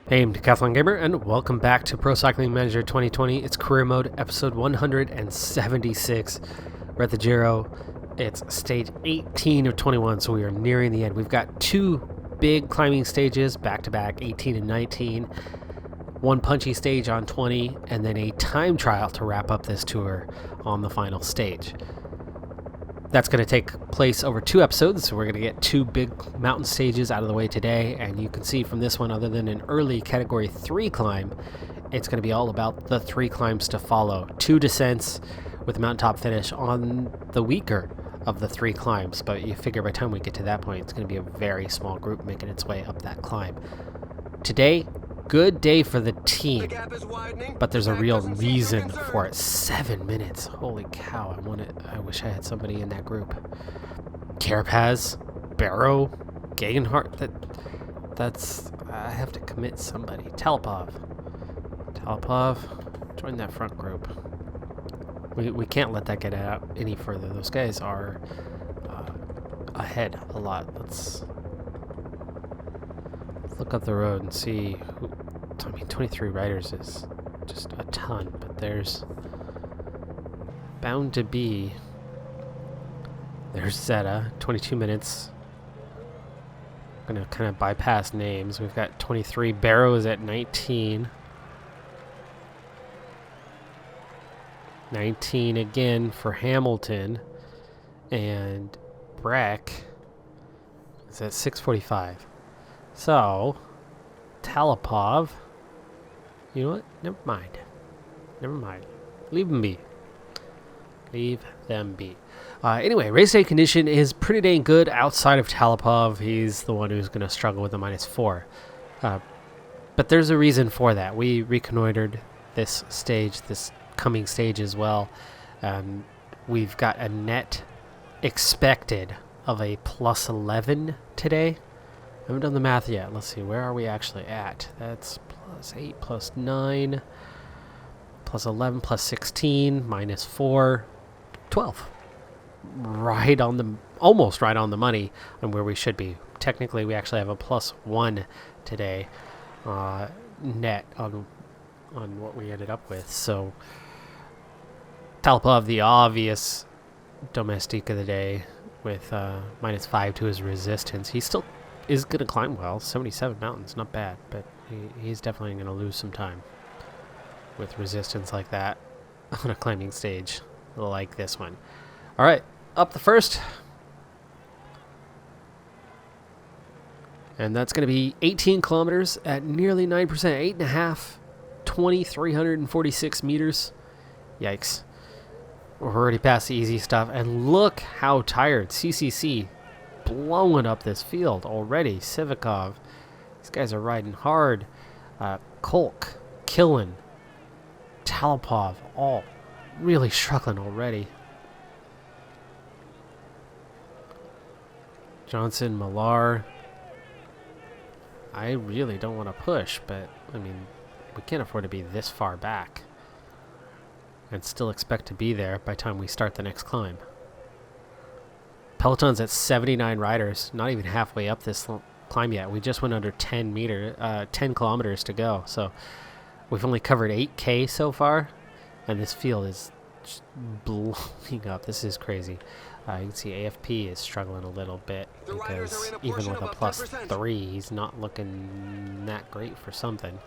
Hey, I'm Decathlon Gamer, and welcome back to Pro Cycling Manager 2020. It's Career Mode, episode 176. We're at the Giro. It's stage 18 of 21, so we are nearing the end. We've got two big climbing stages, back-to-back, 18 and 19. One punchy stage on 20, and then a time trial to wrap up this tour on the final stage. That's going to take place over two episodes, so we're going to get two big mountain stages out of the way today, and you can see from this one, other than an early Category 3 climb, it's going to be all about the three climbs to follow. Two descents with a mountaintop finish on the weaker of the three climbs, but you figure by the time we get to that point, it's going to be a very small group making its way up that climb. Today, good day for the team, but there's a real reason for it. 7 minutes. Holy cow. I wish I had somebody in that group. Carapaz, Barrow, Gegenhardt. That's I have to commit somebody. Talipov, join that front group. We can't let that get out any further. Those guys are ahead a lot. Let's look up the road and see who. I mean, 23 riders is just a ton, but there's bound to be. There's Zeta, 22 minutes. I'm gonna kind of bypass names. We've got 23. Barrow is at 19. 19 again for Hamilton, and Breck is at 6:45. So, Talipov, you know what? Never mind. Leave them be. Anyway, race day condition is pretty dang good outside of Talipov. He's the one who's going to struggle with the -4. But there's a reason for that. We reconnoitered this coming stage as well. We've got a net expected of a +11 today. I haven't done the math yet. Let's see, where are we actually at? That's +8, +9, +11, +16, -4, 12. Almost right on the money on where we should be. Technically, we actually have a +1 today, net on what we ended up with. So, Talipov, the obvious domestique of the day, with -5 to his resistance. He still is going to climb well. 77 mountains, not bad, but he's definitely going to lose some time with resistance like that on a climbing stage like this one. All right, up the first. And that's going to be 18 kilometers at nearly 9%, 8.5, 2,346 meters. Yikes. We're already past the easy stuff, and look how tired. CCC blowing up this field already. Sivikov, these guys are riding hard. Kolk, Killen, Talipov, all really struggling already. Johnson, Millar. I really don't want to push, but I mean, we can't afford to be this far back and still expect to be there by the time we start the next climb. Peloton's at 79 riders, not even halfway up this climb yet. We just went under 10 kilometers to go. So we've only covered 8K so far, and this field is just blowing up. This is crazy. You can see AFP is struggling a little bit because even with a +3, he's not looking that great for something.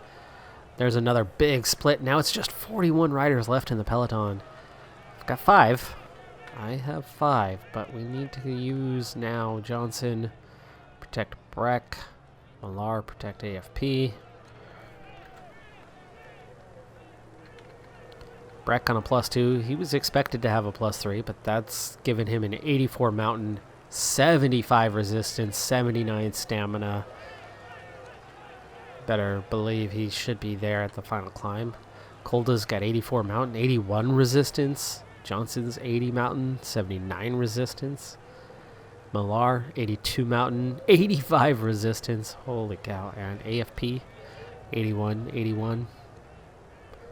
There's another big split. Now it's just 41 riders left in the Peloton. I've got 5. I have 5, but we need to use now Johnson, protect Breck, Millar, protect AFP. Breck on a +2. He was expected to have a +3, but that's given him an 84 mountain, 75 resistance, 79 stamina. Better believe he should be there at the final climb. Kolda's got 84 mountain, 81 resistance. Johnson's 80 mountain, 79 resistance. Millar, 82 mountain, 85 resistance. Holy cow. And AFP, 81.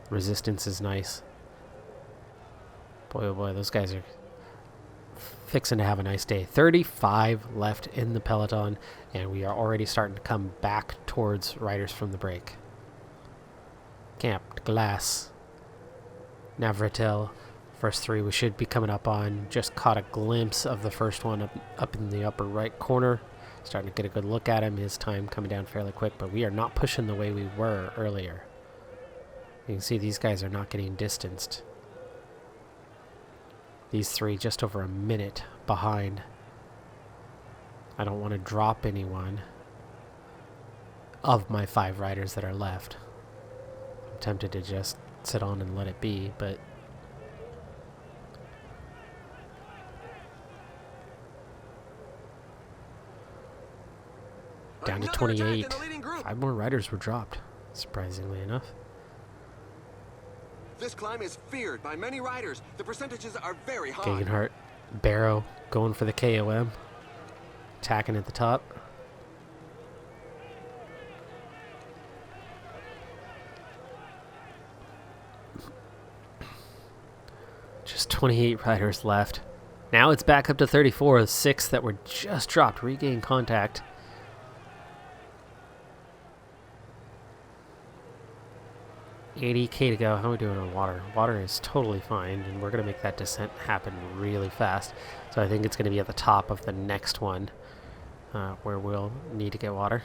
Resistance is nice. Boy, oh boy, those guys are fixing to have a nice day. 35 left in the peloton, and we are already starting to come back towards riders from the break. Camp, Glass, Navratil, first three we should be coming up on. Just caught a glimpse of the first one up in the upper right corner. Starting to get a good look at him. His time coming down fairly quick, but we are not pushing the way we were earlier. You can see these guys are not getting distanced. These three just over a minute behind. I don't want to drop anyone of my 5 riders that are left. I'm tempted to just sit on and let it be, but down to 28. 5 more riders were dropped, surprisingly enough. This climb is feared by many riders. The percentages are very high. Gegenhardt, Barrow going for the KOM. Attacking at the top. Just 28 riders left. Now it's back up to 34. The 6 that were just dropped regain contact. $80K to go. How are we doing on water? Water is totally fine, and we're going to make that descent happen really fast. So I think it's going to be at the top of the next one where we'll need to get water.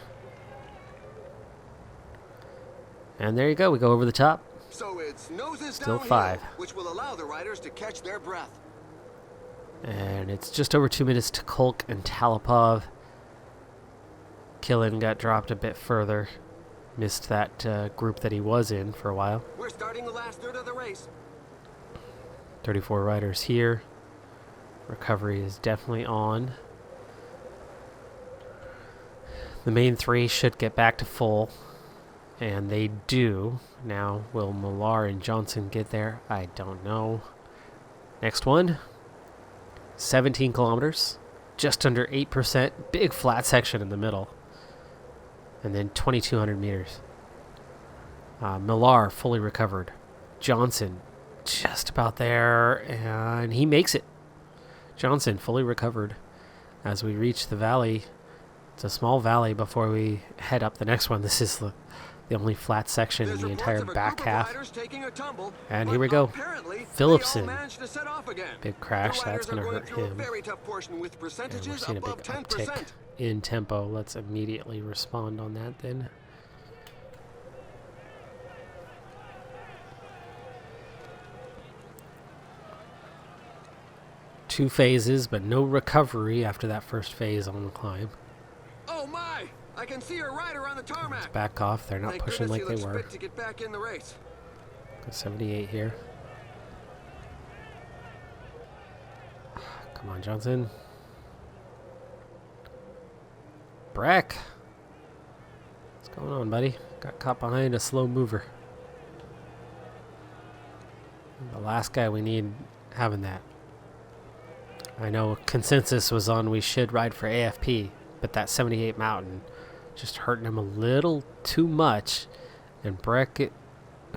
And there you go. We go over the top. So it's noses Still downhill, 5. which will allow the riders to catch their breath. And it's just over 2 minutes to Kolk and Talipov. Killen got dropped a bit further. Missed that group that he was in for a while. We're starting the last third of the race. 34 riders here. Recovery is definitely on. The main 3 should get back to full. And they do. Now, will Millar and Johnson get there? I don't know. Next one. 17 kilometers. Just under 8%. Big flat section in the middle. And then 2,200 meters. Millar fully recovered. Johnson just about there, and he makes it. Johnson fully recovered as we reach the valley. It's a small valley before we head up the next one. This is the only flat section in the entire back half. And here we go. Phillipson. Big crash. That's going to hurt him. And we're seeing a big uptick in tempo. Let's immediately respond on that then. Two phases, but no recovery after that first phase on the climb. Oh my! I can see a rider on the tarmac. Let's back off. They're not pushing like they were. To get back in the race. 78 here. Come on, Johnson. Breck. What's going on, buddy? Got caught behind a slow mover. The last guy we need having that. I know consensus was on we should ride for AFP, but that 78 mountain just hurting him a little too much. And Breck,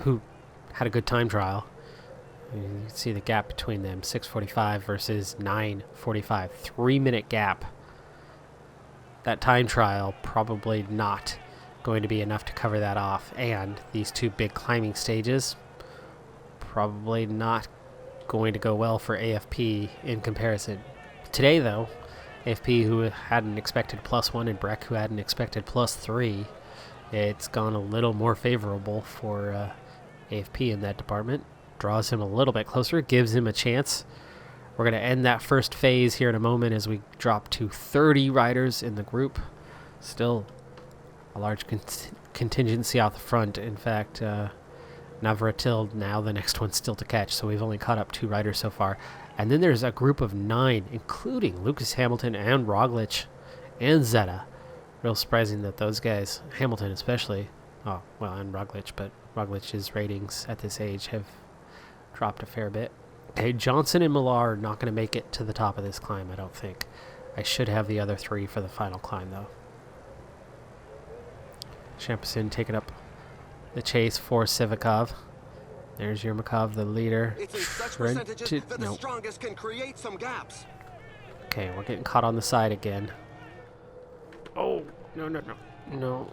who had a good time trial, you can see the gap between them, 6:45 versus 9:45, 3-minute gap. That time trial probably not going to be enough to cover that off, and these 2 big climbing stages probably not going to go well for AFP in comparison. Today though, AFP, who had an expected +1, and Breck, who had an expected +3, it's gone a little more favorable for AFP in that department. Draws him a little bit closer, gives him a chance. We're going to end that first phase here in a moment as we drop to 30 riders in the group. Still a large contingency out the front. In fact, Navratil now the next one still to catch, so we've only caught up 2 riders so far. And then there's a group of 9, including Lucas Hamilton and Roglic and Zeta. Real surprising that those guys, Hamilton especially, oh, well, and Roglic, but Roglic's ratings at this age have dropped a fair bit. Okay, Johnson and Millar are not going to make it to the top of this climb, I don't think. I should have the other 3 for the final climb, though. Champusin taking up the chase for Sivikov. There's Yermakov, the leader. It's in such percentages that the strongest can create some gaps. Okay, we're getting caught on the side again. Oh, no, no, no, no.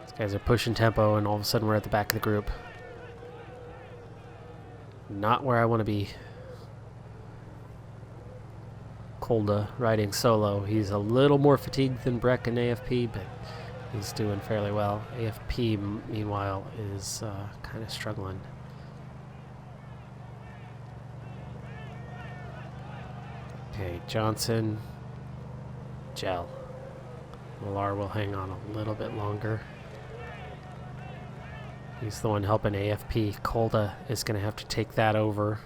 These guys are pushing tempo, and all of a sudden we're at the back of the group. Not where I want to be. Kolda riding solo. He's a little more fatigued than Breck and AFP, but he's doing fairly well. AFP, meanwhile, is kind of struggling. Okay, Johnson, Gel. Millar will hang on a little bit longer. He's the one helping AFP. Kolda is going to have to take that over.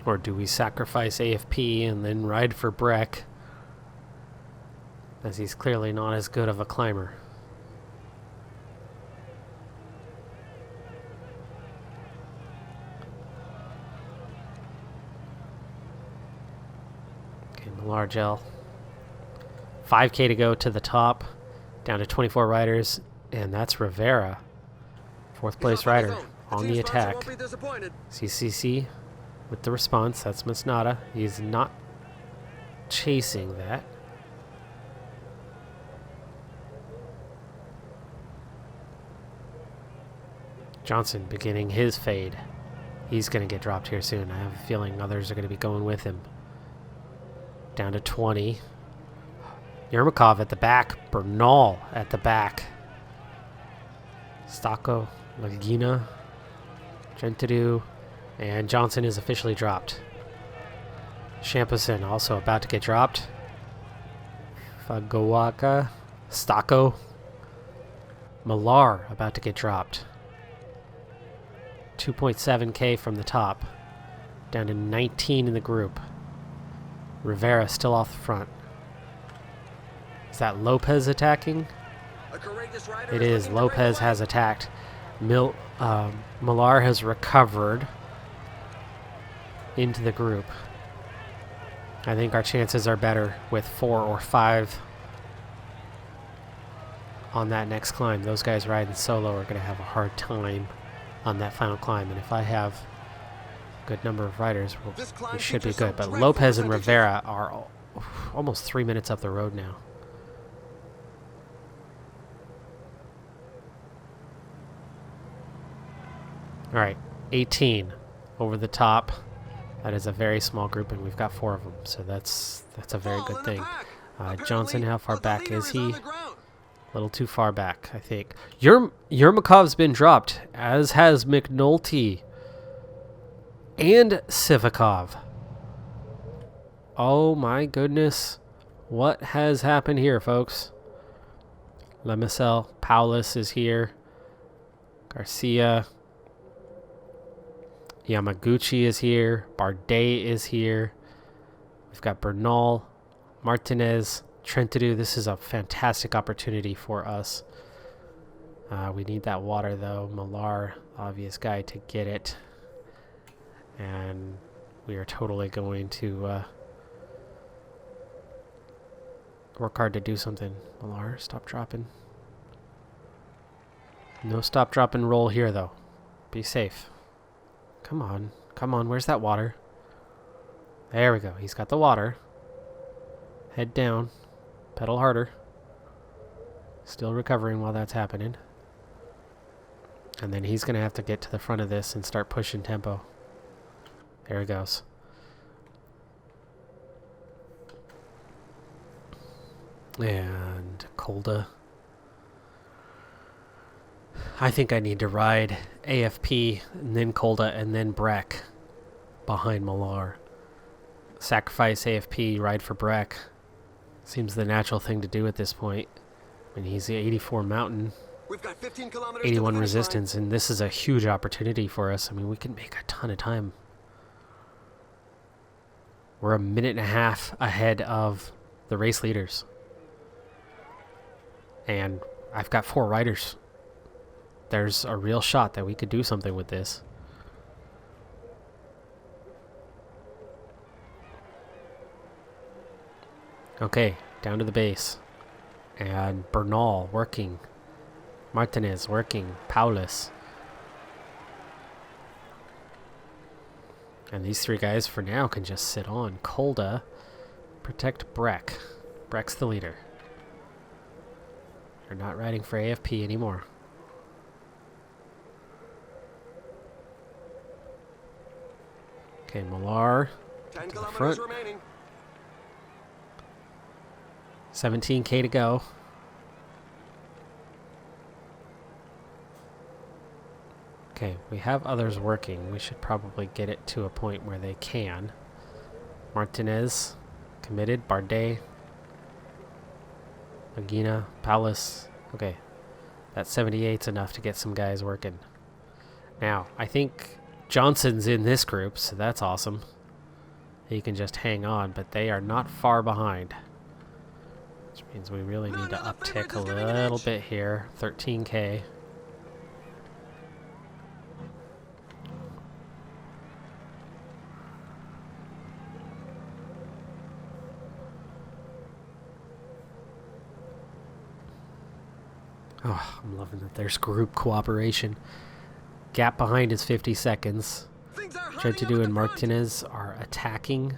Or do we sacrifice AFP and then ride for Breck, as he's clearly not as good of a climber? Okay, Millar, Gel. 5K to go to the top, down to 24 riders, and that's Rivera, fourth place rider, on the attack. CCC with the response, that's Masnada. He's not chasing that. Johnson beginning his fade. He's going to get dropped here soon. I have a feeling others are going to be going with him. Down to 20. Yermakov at the back. Bernal at the back. Stocco, Lagina, Gentadu, and Johnson is officially dropped. Shampison also about to get dropped. Fagawaka, Stocco, Millar about to get dropped. 2.7K from the top, down to 19 in the group. Rivera still off the front. Is that Lopez attacking? It is. Lopez has attacked. Millar has recovered into the group. I think our chances are better with 4 or 5 on that next climb. Those guys riding solo are going to have a hard time on that final climb, and if I have a good number of riders, we should be good. But Lopez and Rivera are almost 3 minutes up the road now. All right, 18 over the top. That is a very small group, and we've got 4 of them, so that's a very good thing. Johnson, how far back is he? A little too far back, I think. Yermakov's been dropped, as has McNulty and Sivakov. Oh my goodness. What has happened here, folks? Lemicel, Paulus is here. Garcia. Yamaguchi is here. Bardet is here. We've got Bernal, Martinez, Trentadue. This is a fantastic opportunity for us. We need that water, though. Millar, obvious guy to get it. And we are totally going to work hard to do something. Millar, stop dropping. No stop, drop, and roll here, though. Be safe. Come on. Come on. Where's that water? There we go. He's got the water. Head down. Pedal harder. Still recovering while that's happening. And then he's going to have to get to the front of this and start pushing tempo. There he goes. And Kolda. I think I need to ride AFP and then Kolda and then Breck behind Millar. Sacrifice AFP, ride for Breck. Seems the natural thing to do at this point. I mean, he's the 84 mountain, We've got 15 kilometers 81 to the resistance, and this is a huge opportunity for us. I mean, we can make a ton of time. We're a minute and a half ahead of the race leaders. And I've got 4 riders. There's a real shot that we could do something with this. Okay, down to the base. And Bernal working Martinez working Paulus. And these three guys for now can just sit on. Kolda, protect Breck. Breck's the leader. They're not riding for AFP anymore. Okay, Millar 10 to the kilometers front. remaining. 17K to go. Okay, we have others working. We should probably get it to a point where they can. Martinez, committed. Bardet, Magina, Palace. Okay, that 78's enough to get some guys working. Now, I think Johnson's in this group, so that's awesome. He can just hang on, but they are not far behind. Which means we really need to uptick a little bit here. 13K. Oh, I'm loving that there's group cooperation. Gap behind is 50 seconds. Gentidou and Martinez are attacking.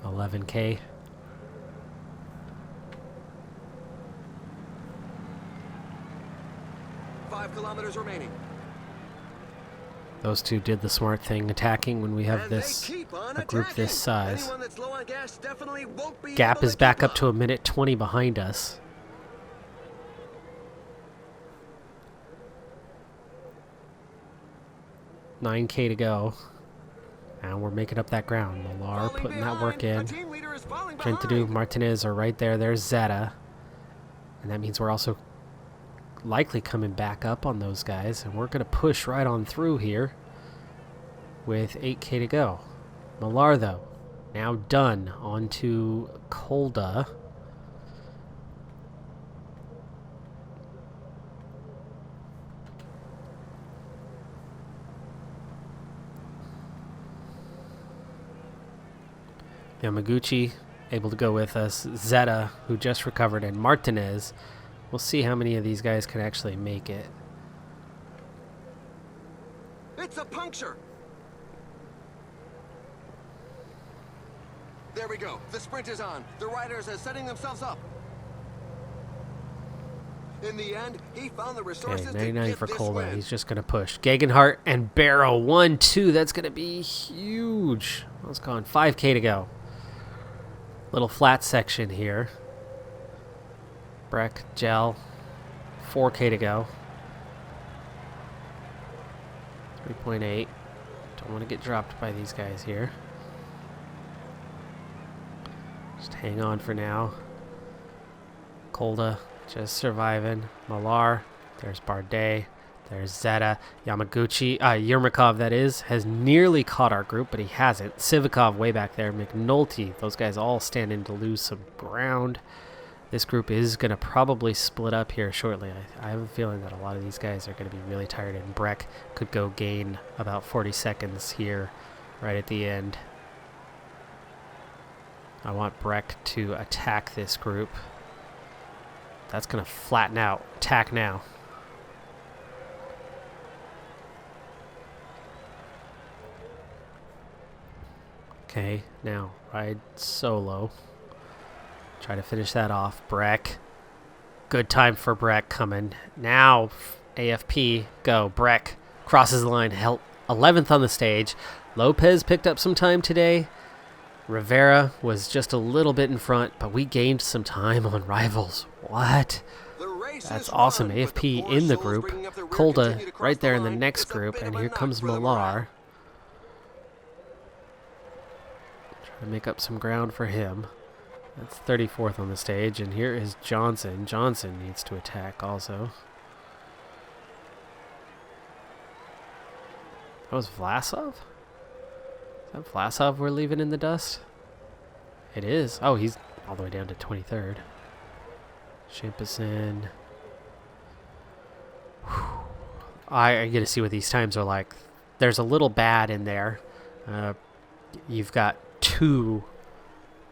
$11K. Five kilometers remaining. Those two did the smart thing, attacking when we have this a group this size. Gap is back up to a minute 20 behind us. $9K to go. And we're making up that ground. Millar putting that work in. Gentidou, Martinez are right there. There's Zeta. And that means we're also likely coming back up on those guys. And we're going to push right on through here with 8K to go. Millar, though, now done. On to Kolda. Yamaguchi able to go with us. Zeta, who just recovered, and Martinez. We'll see how many of these guys can actually make it. It's a puncture. There we go. The sprint is on. The riders are setting themselves up. In the end, he found the resources Okay, to 99 get for this Kolda. win. He's just going to push. Gegenhardt and Barrow 1-2. That's going to be huge. Let's go on. 5K to go. Little flat section here. Breck, Gel. 4K to go. 3.8. Don't want to get dropped by these guys here. Just hang on for now. Kolda just surviving. Millar. There's Bardet. There's Zeta. Yamaguchi. Yermakov, that is, has nearly caught our group, but he hasn't. Sivikov way back there. McNulty. Those guys all standing to lose some ground. This group is going to probably split up here shortly. I have a feeling that a lot of these guys are going to be really tired, and Breck could go gain about 40 seconds here right at the end. I want Breck to attack this group. That's going to flatten out. Attack now. Okay, now ride solo. Try to finish that off. Breck. Good time for Breck coming. Now, AFP, go. Breck crosses the line. 11th on the stage. Lopez picked up some time today. Rivera was just a little bit in front, but we gained some time on rivals. What? That's awesome. AFP in the group. Kolda right there in the next group, and here comes Millar. Try to make up some ground for him. That's 34th on the stage, and here is Johnson. Johnson needs to attack also. That was Vlasov? Is that Vlasov we're leaving in the dust? It is. Oh, he's all the way down to 23rd. Champison. I get to see what these times are like. There's a little bad in there. You've got two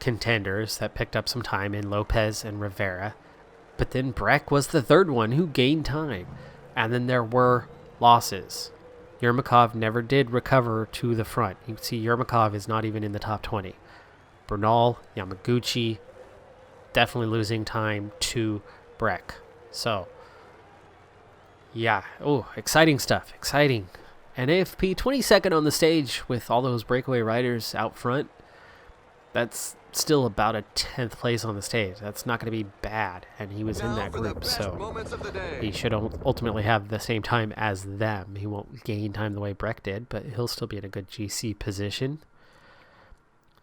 contenders that picked up some time in Lopez and Rivera. But then Breck was the third one who gained time. And then there were losses. Yermakov never did recover to the front. You can see Yermakov is not even in the top 20. Bernal, Yamaguchi, definitely losing time to Breck. So, yeah. Oh, exciting stuff. Exciting. And AFP 22nd on the stage with all those breakaway riders out front. That's still about a 10th place on the stage. That's not going to be bad. And he was in that group, so he should ultimately have the same time as them. He won't gain time the way Breck did, but he'll still be in a good GC position.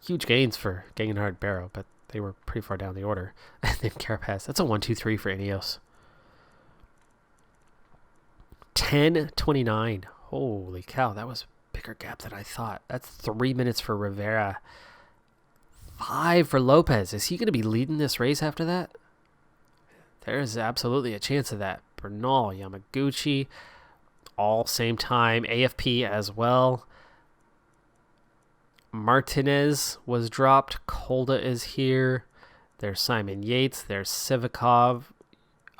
Huge gains for Gegenhard, Barrow, but they were pretty far down the order. And then Carapaz. That's a 1-2-3 for Ineos. 10:29. Holy cow, that was a bigger gap than I thought. That's 3 minutes for Rivera. 5 for Lopez. Is he going to be leading this race after that? There is absolutely a chance of that. Bernal, Yamaguchi, all same time. AFP as well. Martinez was dropped. Kolda is here. There's Simon Yates. There's Sivikov.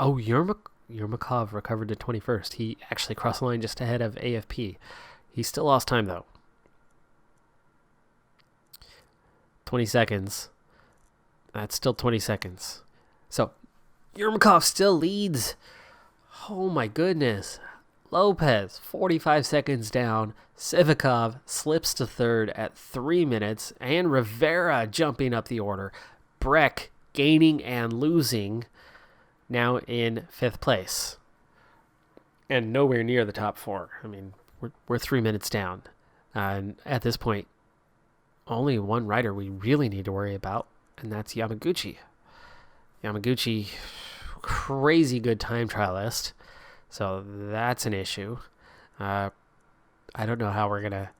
Oh, Yermakov recovered to 21st. He actually crossed the line just ahead of AFP. He still lost time, though. 20 seconds. That's still 20 seconds. So, Yermakov still leads. Oh, my goodness. Lopez, 45 seconds down. Sivikov slips to third at 3 minutes. And Rivera jumping up the order. Breck gaining and losing. Now in 5th place. And nowhere near the top 4. I mean, we're 3 minutes down. And at this point, only one rider we really need to worry about, and that's Yamaguchi. Yamaguchi, crazy good time trialist. So that's an issue. I don't know how we're going to...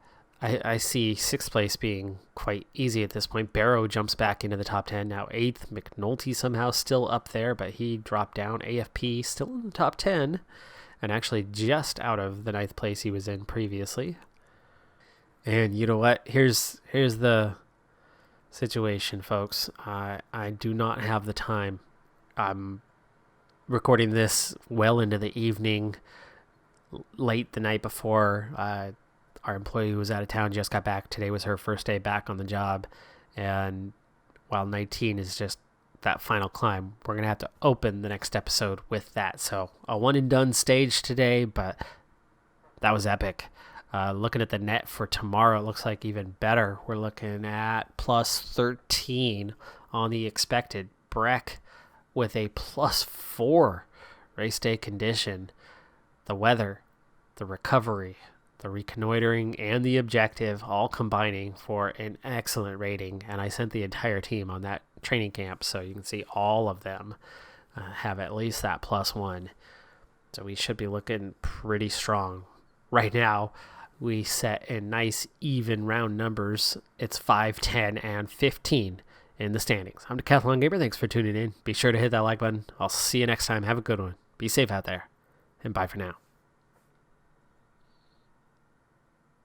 I see 6th place being quite easy at this point. Barrow jumps back into the top 10. Now 8th. McNulty somehow still up there, but he dropped down. AFP still in the top 10, and actually just out of the 9th place he was in previously. And you know what? Here's the situation, folks. I do not have the time. I'm recording this well into the evening, late the night before. Our employee who was out of town just got back. Today was her first day back on the job. And while 19 is just that final climb, we're going to have to open the next episode with that. So a one and done stage today, but that was epic. Looking at the net for tomorrow, it looks like even better. We're looking at plus 13 on the expected. Breck with a plus 4 race day condition. The weather, the recovery, the reconnoitering, and the objective all combining for an excellent rating. And I sent the entire team on that training camp, so you can see all of them have at least that plus 1. So we should be looking pretty strong. Right now, we set in nice, even round numbers. It's 5, 10, and 15 in the standings. I'm Decathlon Gamer. Thanks for tuning in. Be sure to hit that like button. I'll see you next time. Have a good one. Be safe out there. And bye for now.